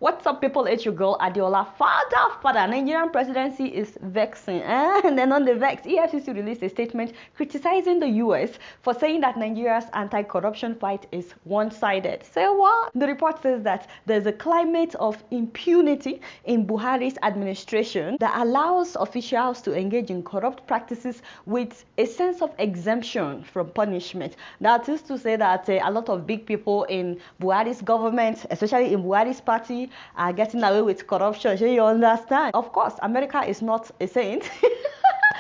What's up, people? It's your girl Adeola. Father, Nigerian presidency is vexing. And then on the vex, EFCC released a statement criticizing the US for saying that Nigeria's anti-corruption fight is one-sided. Say what? The report says that there's a climate of impunity in Buhari's administration that allows officials to engage in corrupt practices with a sense of exemption from punishment. That is to say that a lot of big people in Buhari's government, especially in Buhari's party, are getting away with corruption. So you understand? Of course, America is not a saint.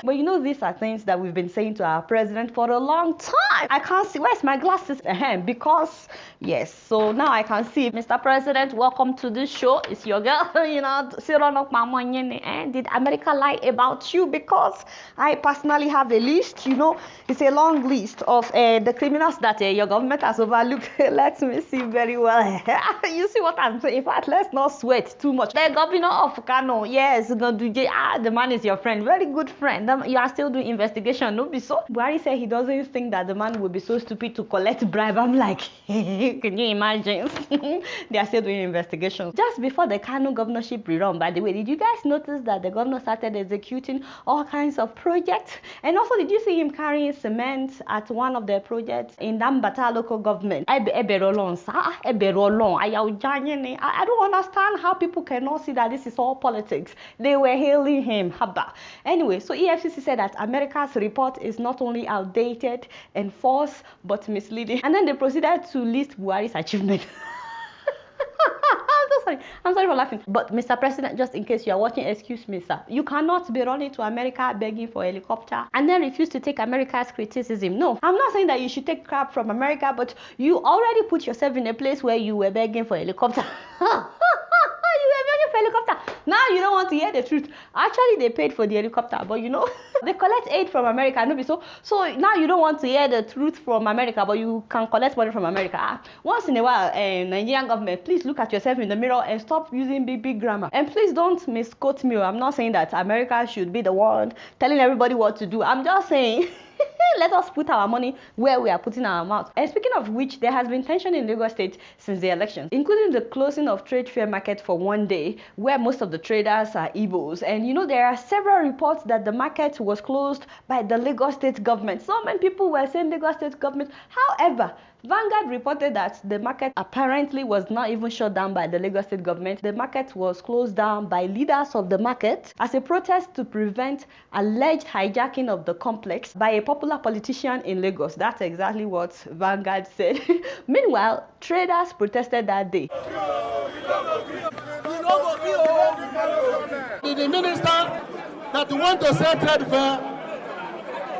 But you know, these are things that we've been saying to our president for a long time. I can't see. Where's my glasses? Because, yes. So now I can see. Mr. President, welcome to this show. It's your girl. You know, did America lie about you? Because I personally have a list. You know, it's a long list of the criminals that your government has overlooked. Let me see very well. You see what I'm saying? In fact, let's not sweat too much. The governor of Kano, yes, the man is your friend. Very good friend. You are still doing investigation, no be so? Buhari said he doesn't think that the man will be so stupid to collect bribe. I'm like, can you imagine? They are still doing investigations. Just before the Kano governorship rerun, by the way, did you guys notice that the governor started executing all kinds of projects? And also, did you see him carrying cement at one of the projects in Dambata local government? I don't understand how people cannot see that this is all politics. They were hailing him. Haba. Anyway, so EFCC said that America's report is not only outdated and false, but misleading. And then they proceeded to list Buhari's achievement. I'm sorry for laughing. But Mr. President, just in case you are watching, excuse me, sir. You cannot be running to America begging for a helicopter and then refuse to take America's criticism. No, I'm not saying that you should take crap from America, but you already put yourself in a place where you were begging for a helicopter. Helicopter. Now you don't want to hear the truth. Actually, they paid for the helicopter, but you know, they collect aid from America. No, so now you don't want to hear the truth from America, but you can collect money from America. Once in a while, Nigerian government, please look at yourself in the mirror and stop using big grammar. And please don't misquote me. I'm not saying that America should be the one telling everybody what to do. I'm just saying let us put our money where we are putting our mouth. And speaking of which, there has been tension in Lagos State since the elections, including the closing of trade fair market for one day, where most of the traders are Igbos. And you know, there are several reports that the market was closed by the Lagos State government. So many people were saying Lagos State government. However, Vanguard reported that the market apparently was not even shut down by the Lagos State government. The market was closed down by leaders of the market as a protest to prevent alleged hijacking of the complex by a popular politician in Lagos. That's exactly what Vanguard said. Meanwhile, traders protested that day. The minister that want to sell trade fair,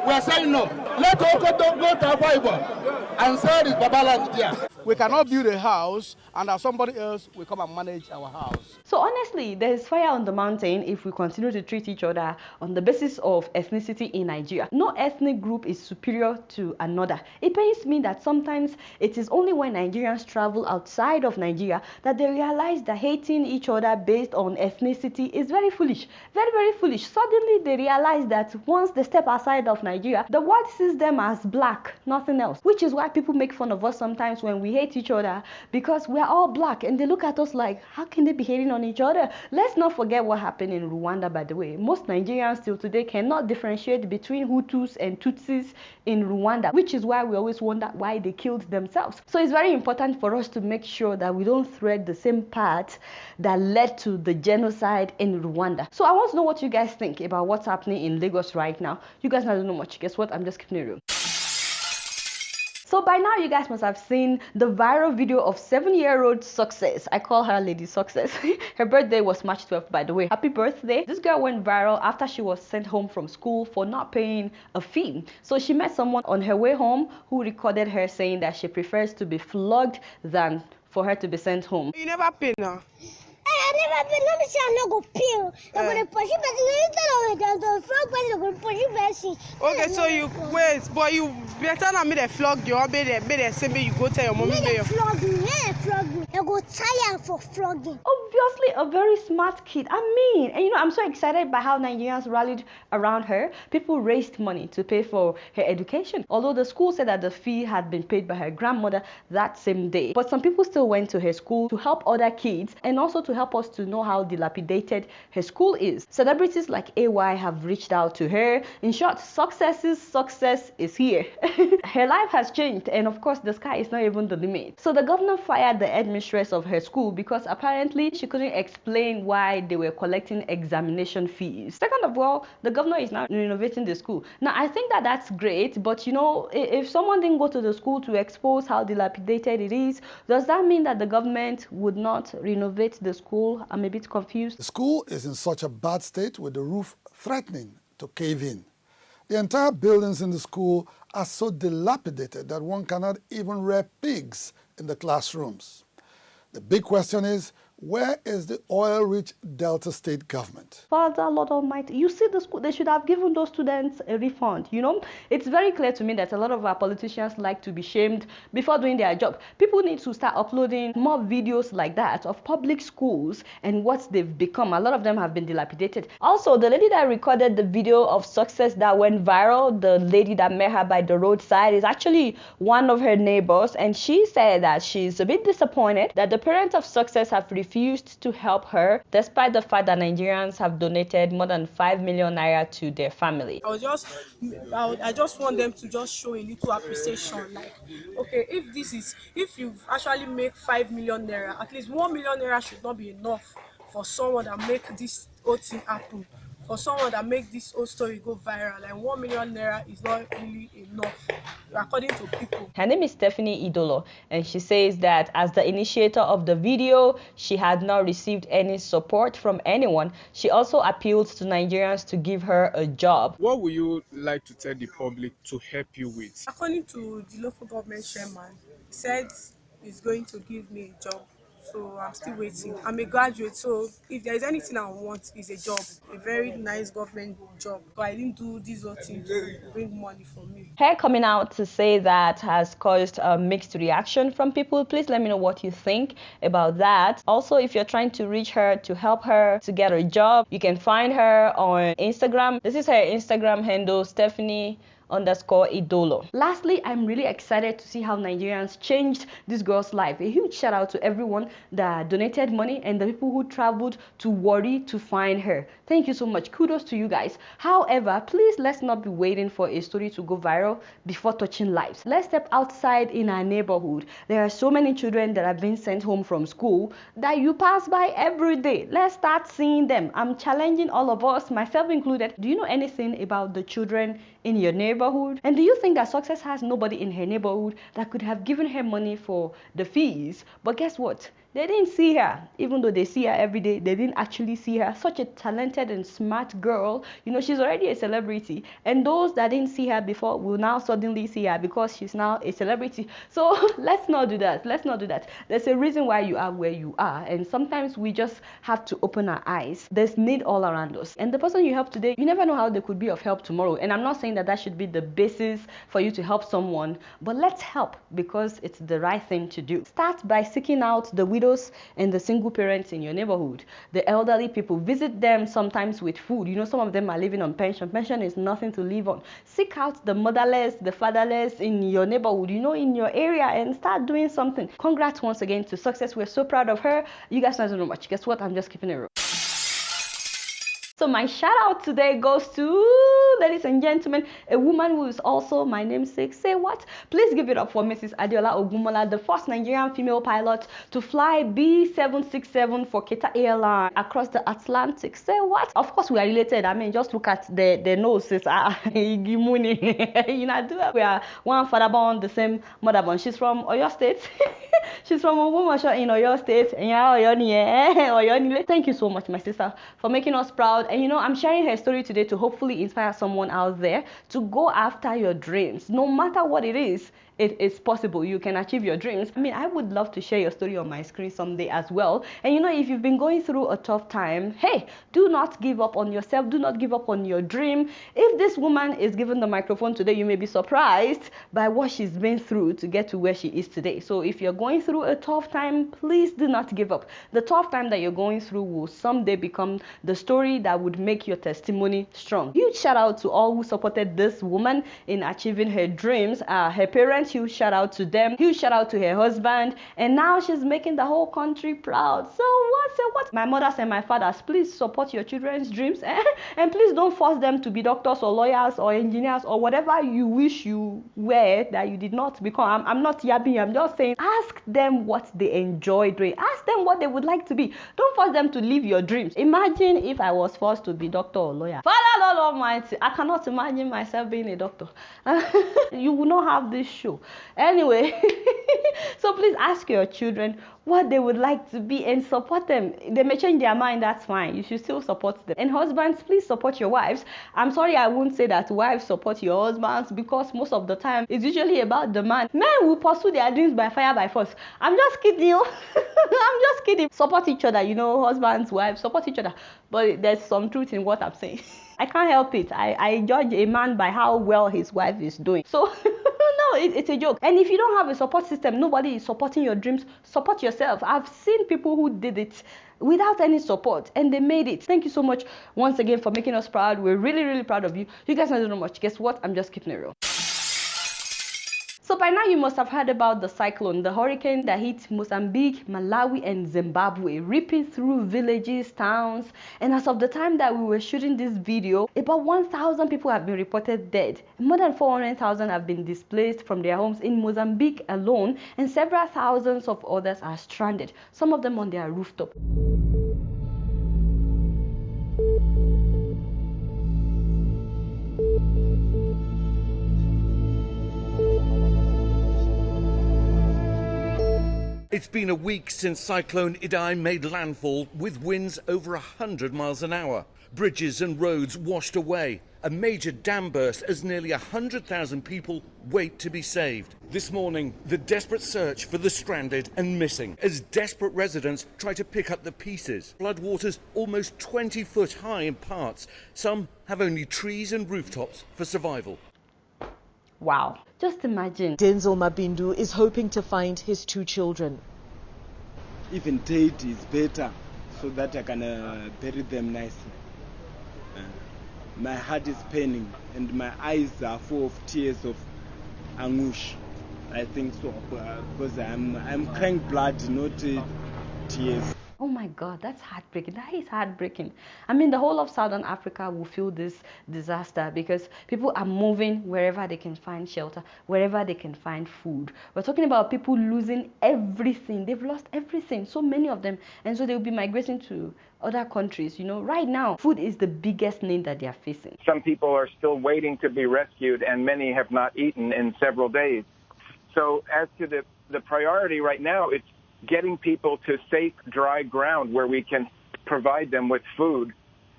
we are saying no. Let Oko go to Bible and sell his Babaland there. We cannot build a house and that somebody else will come and manage our house. So honestly, there is fire on the mountain if we continue to treat each other on the basis of ethnicity in Nigeria. No ethnic group is superior to another. It pains me that sometimes it is only when Nigerians travel outside of Nigeria that they realize that hating each other based on ethnicity is very foolish. Very, very foolish. Suddenly they realize that once they step outside of Nigeria, the world sees them as black, nothing else. Which is why people make fun of us sometimes when we hate each other, because we're all black and they look at us like, how can they be hating on each other? Let's not forget what happened in Rwanda, by the way. Most Nigerians still today cannot differentiate between Hutus and Tutsis in Rwanda, which is why we always wonder why they killed themselves. So it's very important for us to make sure that we don't thread the same path that led to the genocide in Rwanda. So I want to know what you guys think about what's happening in Lagos right now. You guys don't know much. Guess what? I'm just keeping it real. So by now, you guys must have seen the viral video of 7-year-old Success. I call her Lady Success. Her birthday was March 12th, by the way. Happy birthday. This girl went viral after she was sent home from school for not paying a fee. So she met someone on her way home who recorded her saying that she prefers to be flogged than for her to be sent home. You never pay now. I never been. Let me say I'm not going to pay. I'm going to push it. Okay, so you wait, but you better not make the flog you or make the same you go tell your mommy. Flog me, flogging. I go tire for flogging. Obviously a very smart kid. And I'm so excited by how Nigerians rallied around her. People raised money to pay for her education. Although the school said that the fee had been paid by her grandmother that same day. But some people still went to her school to help other kids and also to help us to know how dilapidated her school is. Celebrities like AY have reached out to her. In short, success is here. Her life has changed, and of course the sky is not even the limit. So the governor fired the headmistress of her school because apparently she couldn't explain why they were collecting examination fees. Second of all, the governor is now renovating the school. Now I think that that's great, but if someone didn't go to the school to expose how dilapidated it is, does that mean that the government would not renovate the school? I'm a bit confused. The school is in such a bad state with the roof threatening to cave in. The entire buildings in the school are so dilapidated that one cannot even rear pigs in the classrooms. The big question is, where is the oil-rich Delta State government? Father, Lord Almighty, you see the school, they should have given those students a refund, It's very clear to me that a lot of our politicians like to be shamed before doing their job. People need to start uploading more videos like that of public schools and what they've become. A lot of them have been dilapidated. Also, the lady that recorded the video of Success that went viral, the lady that met her by the roadside, is actually one of her neighbors, and she said that she's a bit disappointed that the parents of Success have refused to help her, despite the fact that Nigerians have donated more than 5 million naira to their family. I just want them to just show a little appreciation. Like, okay, if you've actually make 5 million naira, at least 1 million naira should not be enough for someone that make this whole thing happen. For someone that make this whole story go viral, and 1 million naira is not really enough, according to people. Her name is Stephanie Idolo, and she says that as the initiator of the video, she had not received any support from anyone. She also appealed to Nigerians to give her a job. What would you like to tell the public to help you with? According to the local government chairman, he said he's going to give me a job. So I'm still waiting. I'm a graduate, so if there is anything I want, is a job, a very nice government job. But I didn't do this whole thing to bring money for me. Her coming out to say that has caused a mixed reaction from people. Please let me know what you think about that. Also, if you're trying to reach her to help her to get a job, you can find her on Instagram. This is her Instagram handle, Stephanie_Idolo. Lastly, I'm really excited to see how Nigerians changed this girl's life. A huge shout out to everyone that donated money and the people who traveled to Warri to find her. Thank you so much. Kudos to you guys. However, please let's not be waiting for a story to go viral before touching lives. Let's step outside in our neighborhood. There are so many children that have been sent home from school that you pass by every day. Let's start seeing them. I'm challenging all of us, myself included. Do you know anything about the children in your neighborhood? And do you think that Success has nobody in her neighborhood that could have given her money for the fees? But guess what? They didn't see her. Even though they see her every day, they didn't actually see her. Such a talented and smart girl. She's already a celebrity. And those that didn't see her before will now suddenly see her because she's now a celebrity. So let's not do that. Let's not do that. There's a reason why you are where you are. And sometimes we just have to open our eyes. There's need all around us. And the person you help today, you never know how they could be of help tomorrow. And I'm not saying that should be the basis for you to help someone. But let's help because it's the right thing to do. Start by seeking out the widows and the single parents in your neighborhood, the elderly people. Visit them sometimes with food. Some of them are living on pension. Pension is nothing to live on. Seek out the motherless, the fatherless in your neighborhood, in your area, and start doing something. Congrats once again to Success. We're so proud of her. You guys don't know much. Guess what? I'm just keeping it real. So my shout out today goes to, ladies and gentlemen, a woman who is also my namesake. Say what? Please give it up for Mrs. Adeola Ogunmola, the first Nigerian female pilot to fly B767 for Keta Airline across the Atlantic. Say what? Of course we are related. Just look at the noses. We are one father born, the same mother born. She's from Oyo State. She's from Ogumasho in Oyo State. Thank you so much, my sister, for making us proud And I'm sharing her story today to hopefully inspire someone out there to go after your dreams. No matter what it is possible. You can achieve your dreams. I would love to share your story on my screen someday as well. And if you've been going through a tough time, hey, do not give up on yourself. Do not give up on your dream. If this woman is given the microphone today, you may be surprised by what she's been through to get to where she is today. So if you're going through a tough time, please do not give up. The tough time that you're going through will someday become the story that would make your testimony strong. Huge shout out to all who supported this woman in achieving her dreams. Her parents, huge shout out to them. Huge shout out to her husband. And now she's making the whole country proud. So what? My mothers and my fathers, please support your children's dreams. And please don't force them to be doctors or lawyers or engineers or whatever you wish you were that you did not become. I'm not yapping. I'm just saying, ask them what they enjoy doing. Ask them what they would like to be. Don't force them to live your dreams. Imagine if I was forced to be doctor or lawyer. Father Lord Almighty, I cannot imagine myself being a doctor. You will not have this show. Anyway, so please ask your children what they would like to be and support them. They may change their mind, that's fine. You should still support them. And husbands, please support your wives. I'm sorry, I won't say that wives support your husbands, because most of the time it's usually about the man. Men will pursue their dreams by fire, by force. I'm just kidding. I'm just kidding. Support each other, husbands, wives, support each other. But there's some truth in what I'm saying. I can't help it. I judge a man by how well his wife is doing. So no, it's a joke. And if you don't have a support system, nobody is supporting your dreams. Support yourself. I've seen people who did it without any support and they made it. Thank you so much once again for making us proud. We're really, really proud of you. You guys don't know much. Guess what? I'm just keeping it real. So by now you must have heard about the cyclone, the hurricane that hit Mozambique, Malawi and Zimbabwe, ripping through villages, towns. And as of the time that we were shooting this video, about 1,000 people have been reported dead. More than 400,000 have been displaced from their homes in Mozambique alone, and several thousands of others are stranded, some of them on their rooftop. It's been a week since Cyclone Idai made landfall with winds over 100 miles an hour. Bridges and roads washed away. A major dam burst as nearly 100,000 people wait to be saved. This morning, the desperate search for the stranded and missing as desperate residents try to pick up the pieces. Floodwaters almost 20 foot high in parts. Some have only trees and rooftops for survival. Wow. Just imagine. Denzel Mabindu is hoping to find his 2 children. Even dead is better, so that I can bury them nicely. My heart is paining and my eyes are full of tears of anguish. I think so, because I'm crying blood, not tears. Oh my God, that's heartbreaking. That is heartbreaking. The whole of Southern Africa will feel this disaster because people are moving wherever they can find shelter, wherever they can find food. We're talking about people losing everything. They've lost everything, so many of them. And so they'll be migrating to other countries. Right now, food is the biggest need that they are facing. Some people are still waiting to be rescued, and many have not eaten in several days. So as to the priority right now, it's getting people to safe, dry ground where we can provide them with food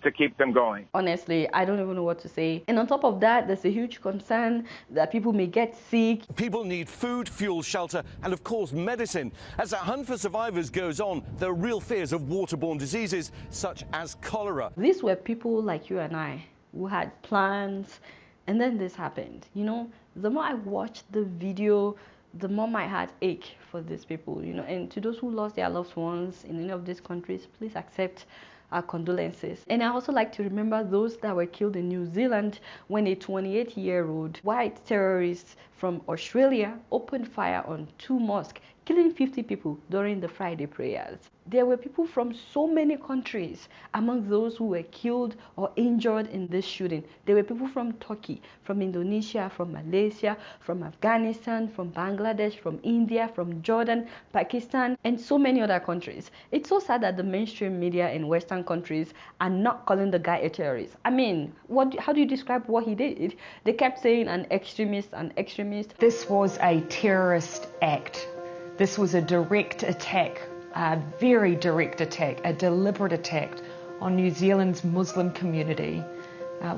to keep them going. Honestly, I don't even know what to say. And on top of that, there's a huge concern that people may get sick. People need food, fuel, shelter, and of course medicine. As the hunt for survivors goes on, there are real fears of waterborne diseases such as cholera. These were people like you and I who had plans, and then this happened. The more I watched the video, the more my heart ached for these people, and to those who lost their loved ones in any of these countries, please accept our condolences. And I also like to remember those that were killed in New Zealand when a 28-year-old white terrorist from Australia opened fire on 2 mosques, killing 50 people during the Friday prayers. There were people from so many countries among those who were killed or injured in this shooting. There were people from Turkey, from Indonesia, from Malaysia, from Afghanistan, from Bangladesh, from India, from Jordan, Pakistan, and so many other countries. It's so sad that the mainstream media in Western countries are not calling the guy a terrorist. How do you describe what he did? They kept saying an extremist, an extremist. This was a terrorist act. This was a direct attack, a very direct attack, a deliberate attack on New Zealand's Muslim community.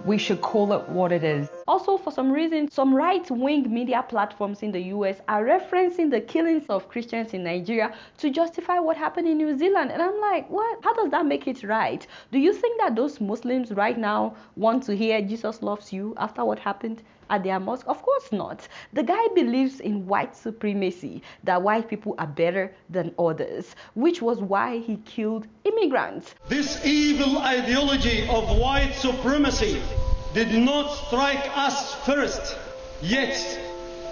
We should call it what it is. Also, for some reason, some right-wing media platforms in the US are referencing the killings of Christians in Nigeria to justify what happened in New Zealand. And I'm like, what? How does that make it right? Do you think that those Muslims right now want to hear Jesus loves you after what happened at their mosque? Of course not. The guy believes in white supremacy, that white people are better than others, which was why he killed immigrants. This evil ideology of white supremacy did not strike us first, yet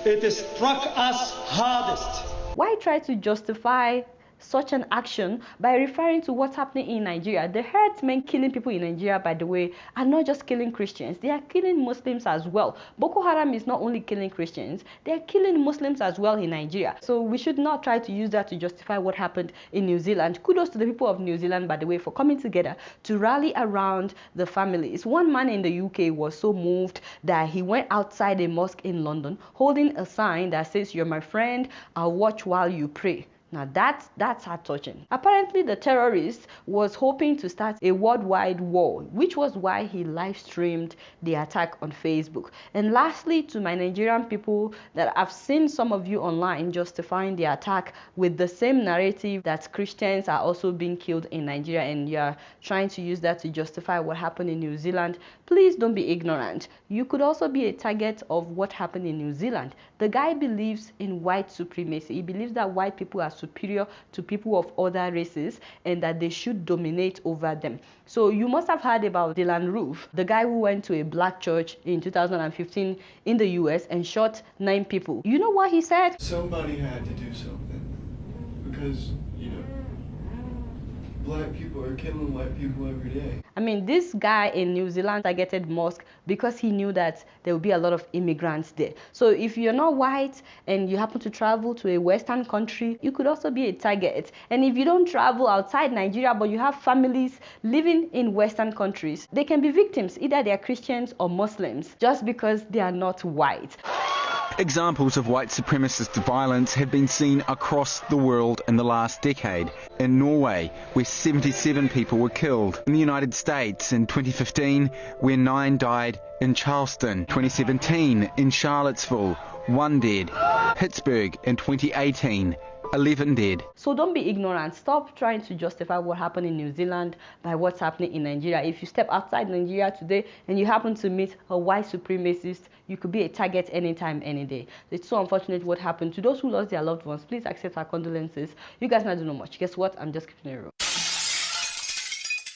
it struck us hardest. Why try to justify such an action by referring to what's happening in Nigeria? The herdsmen killing people in Nigeria, by the way, are not just killing Christians, they are killing Muslims as well. Boko Haram is not only killing Christians, they are killing Muslims as well in Nigeria. So we should not try to use that to justify what happened in New Zealand. Kudos to the people of New Zealand, by the way, for coming together to rally around the families. One man in the UK was so moved that he went outside a mosque in London holding a sign that says, "You're my friend, I'll watch while you pray." Now that's heart-touching. Apparently the terrorist was hoping to start a worldwide war, which was why he live streamed the attack on Facebook. And lastly, to my Nigerian people, that I've seen some of you online justifying the attack with the same narrative that Christians are also being killed in Nigeria, and you're trying to use that to justify what happened in New Zealand. Please don't be ignorant. You could also be a target of what happened in New Zealand. The guy believes in white supremacy. He believes that white people are superior to people of other races and that they should dominate over them. So you must have heard about Dylan Roof, the guy who went to a black church in 2015 in the US and shot 9 people. You know what he said? Somebody had to do something because, black people are killing white people every day. I mean, this guy in New Zealand targeted mosque because he knew that there would be a lot of immigrants there. So if you're not white and you happen to travel to a Western country, you could also be a target. And if you don't travel outside Nigeria, but you have families living in Western countries, they can be victims. Either they are Christians or Muslims, just because they are not white. Examples of white supremacist violence have been seen across the world in the last decade. In Norway, where 77 people were killed. In the United States in 2015, where 9 died in Charleston. 2017 in Charlottesville, 1 dead. Pittsburgh in 2018. 11 dead. So don't be ignorant. Stop trying to justify what happened in New Zealand by what's happening in Nigeria. If you step outside Nigeria today and you happen to meet a white supremacist, you could be a target anytime, any day. It's so unfortunate what happened. To those who lost their loved ones, please accept our condolences. You guys not do know much. Guess what? I'm just keeping it real.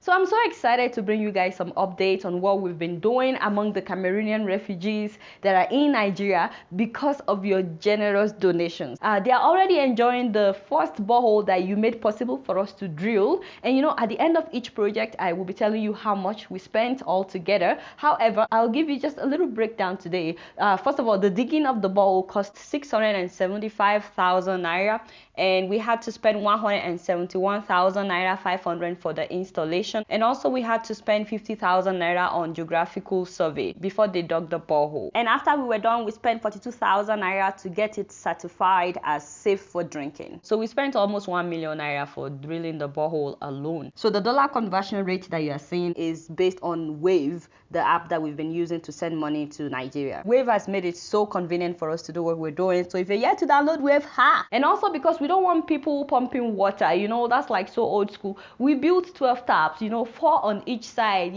So I'm so excited to bring you guys some updates on what we've been doing among the Cameroonian refugees that are in Nigeria because of your generous donations. They are already enjoying the first borehole that you made possible for us to drill. And at the end of each project, I will be telling you how much we spent all together. However, I'll give you just a little breakdown today. First of all, the digging of the borehole cost 675,000 naira, and we had to spend 171,000 naira 500 for the installation. And also we had to spend 50,000 naira on geographical survey before they dug the borehole. And after we were done, we spent 42,000 naira to get it certified as safe for drinking. So we spent almost 1 million naira for drilling the borehole alone. So the dollar conversion rate that you are seeing is based on Wave, the app that we've been using to send money to Nigeria. Wave has made it so convenient for us to do what we're doing. So if you're yet to download Wave, And also because we don't want people pumping water, that's like so old school. We built 12 taps, 4 on each side,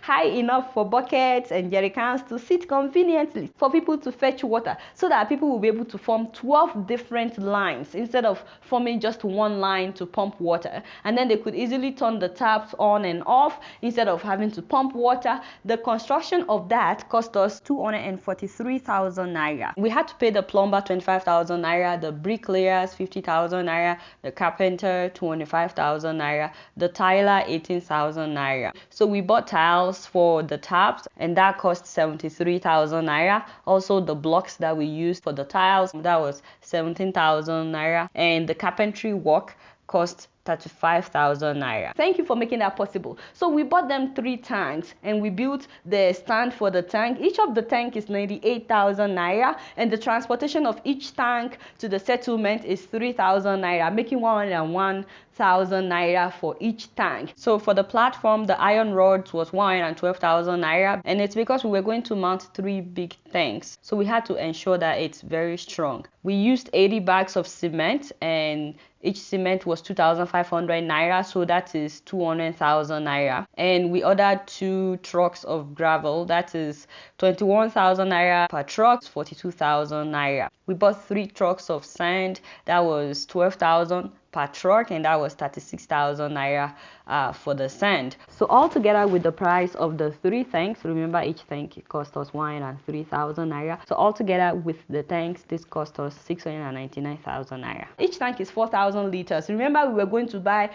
high enough for buckets and jerrycans to sit conveniently for people to fetch water, so that people will be able to form 12 different lines instead of forming just one line to pump water. And then they could easily turn the taps on and off instead of having to pump water. The construction of that cost us 243,000 naira. We had to pay the plumber 25,000 naira, the bricklayers 50,000 naira, the carpenter 25,000 naira, the tiler 18,000 naira. So we bought tiles for the taps, and that cost 73,000 naira. Also the blocks that we used for the tiles, that was 17,000 naira, and the carpentry work cost 35,000 naira. Thank you for making that possible. So we bought them 3 tanks and we built the stand for the tank. Each of the tank is 98,000 naira and the transportation of each tank to the settlement is 3,000 naira, making 101,000 naira for each tank. So for the platform, the iron rods was 112,000 naira, and it's because we were going to mount 3 big tanks. So we had to ensure that it's very strong. We used 80 bags of cement, and each cement was 2,500 naira, so that is 200,000 naira. And we ordered 2 trucks of gravel, that is 21,000 naira per truck, 42,000 naira. We bought 3 trucks of sand, that was 12,000 per truck, and that was 36,000 naira for the sand. So all together with the price of the 3 tanks, remember each tank it cost us 103,000 naira. So all together with the tanks, this cost us 699,000 naira. Each tank is 4,000 liters. Remember, we were going to buy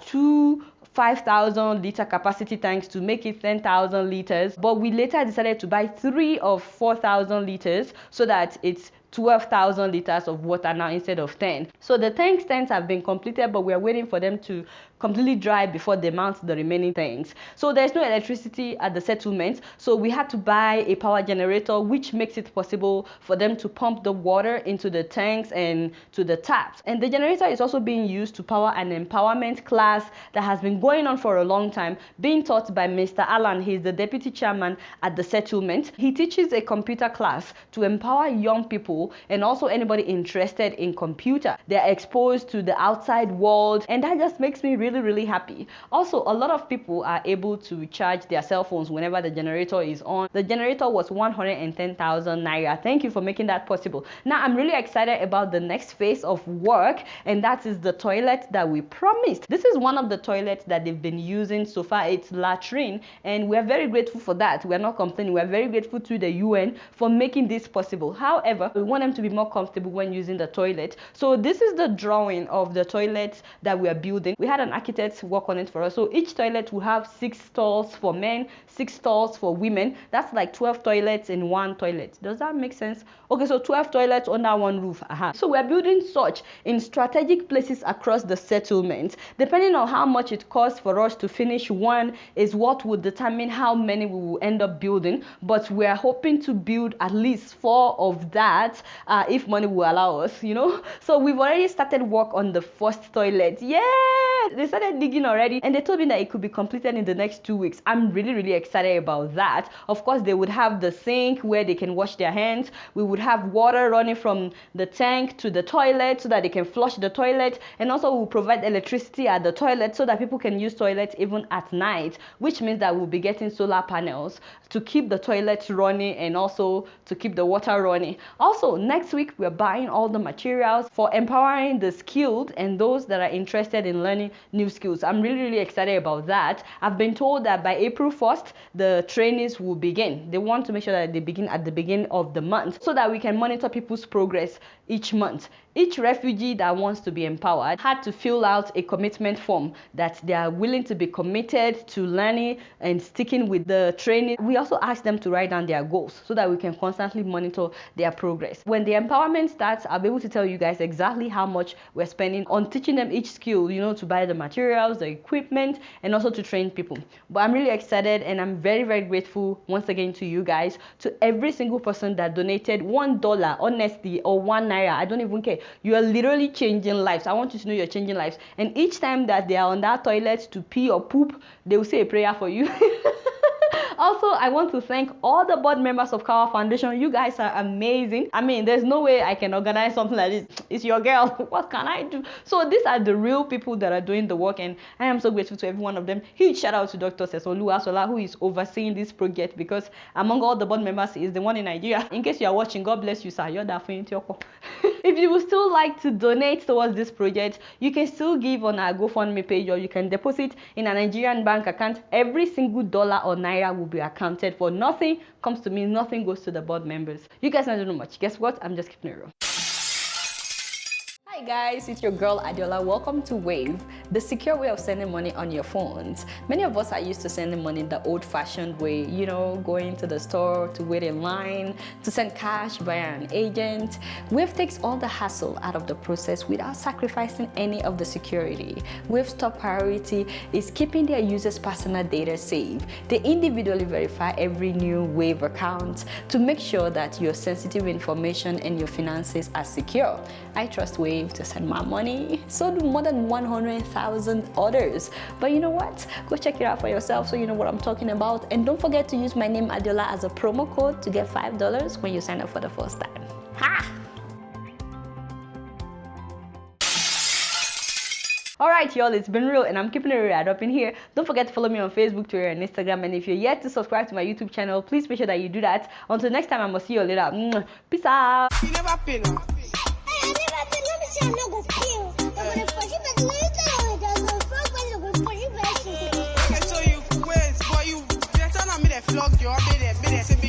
2 5,000 liter capacity tanks to make it 10,000 liters, but we later decided to buy 3 of 4,000 liters so that it's 12,000 liters of water now instead of 10. So the tanks have been completed, but we are waiting for them to completely dry before they mount the remaining tanks. So there's no electricity at the settlement, so we had to buy a power generator, which makes it possible for them to pump the water into the tanks and to the taps. And the generator is also being used to power an empowerment class that has been going on for a long time, being taught by Mr. Alan. He's the deputy chairman at the settlement. He teaches a computer class to empower young people and also anybody interested in computer. They're exposed to the outside world, and that just makes me really happy. Also, a lot of people are able to charge their cell phones whenever the generator is on. The generator was 110,000 naira. Thank you for making that possible. Now I'm really excited about the next phase of work, and that is the toilet that we promised. This is one of the toilets that they've been using so far. It's latrine, and we're very grateful for that. We're not complaining. We're very grateful to the UN for making this possible. However, we want them to be more comfortable when using the toilet. So this is the drawing of the toilet that we are building. We had an architect work on it for us. So each toilet will have 6 stalls for men, 6 stalls for women. That's like 12 toilets in one toilet. Does that make sense? Okay, so 12 toilets under one roof. So we're building such in strategic places across the settlement. Depending on how much it costs for us to finish one is what will determine how many we will end up building. But we're hoping to build at least 4 of that if money will allow us, you know. So we've already started work on the first toilet. Yeah, they started digging already, and they told me that it could be completed in the next 2 weeks. I'm really excited about that. Of course, they would have the sink where they can wash their hands. We would have water running from the tank to the toilet so that they can flush the toilet, and also we'll provide electricity at the toilet so that people can use toilets even at night, which means that we'll be getting solar panels to keep the toilets running and also to keep the water running. Also, next week we're buying all the materials for empowering the skilled and those that are interested in learning new skills. I'm really excited about that. I've been told that by April 1st the trainings will begin. They want to make sure that they begin at the beginning of the month so that we can monitor people's progress each month. Each refugee that wants to be empowered had to fill out a commitment form that they are willing to be committed to learning and sticking with the training. We also asked them to write down their goals so that we can constantly monitor their progress. When the empowerment starts, I'll be able to tell you guys exactly how much we're spending on teaching them each skill, you know, to buy the materials, the equipment, and also to train people. But I'm really excited, and I'm very grateful once again to you guys, to every single person that donated $1, honestly, or 1 naira. I don't even care. You are literally changing lives. I want you to know you're changing lives. And each time that they are on that toilet to pee or poop, they will say a prayer for you. Also, I want to thank all the board members of Kawa Foundation. You guys are amazing. I mean, there's no way I can organize something like this. It's your girl. What can I do? So these are the real people that are doing the work, and I am so grateful to every one of them. Huge shout out to Dr. Sesolu Asola, who is overseeing this project, because among all the board members, he is the one in Nigeria. In case you are watching, God bless you, sir. You're that for If you would still like to donate towards this project, you can still give on our GoFundMe page, or you can deposit in a Nigerian bank account. Every single dollar or naira will be accounted for. Nothing comes to me, nothing goes to the board members. You guys don't know much. Guess what? I'm just keeping it real. Hi Hi guys, it's your girl Adeola. Welcome to Wave, the secure way of sending money on your phones. Many of us are used to sending money the old-fashioned way, you know, going to the store to wait in line, to send cash via an agent. Wave takes all the hassle out of the process without sacrificing any of the security. Wave's top priority is keeping their users' personal data safe. They individually verify every new Wave account to make sure that your sensitive information and your finances are secure. I trust Wave to send my money. So do more than 100,000 others. But you know what? Go check it out for yourself so you know what I'm talking about. And don't forget to use my name Adeola as a promo code to get $5 when you sign up for the first time. Ha! Alright y'all, it's been real and I'm keeping it right up in here. Don't forget to follow me on Facebook, Twitter and Instagram, and if you're yet to subscribe to my YouTube channel, please make sure that you do that. Until next time, I must see you later. Peace out. You never pay no. I never been. Let me say I'm not going to pay. I'm going to push it back later. There's no front when you're going to push it back. Okay, so you wait, but you better not me the flog you. I be there.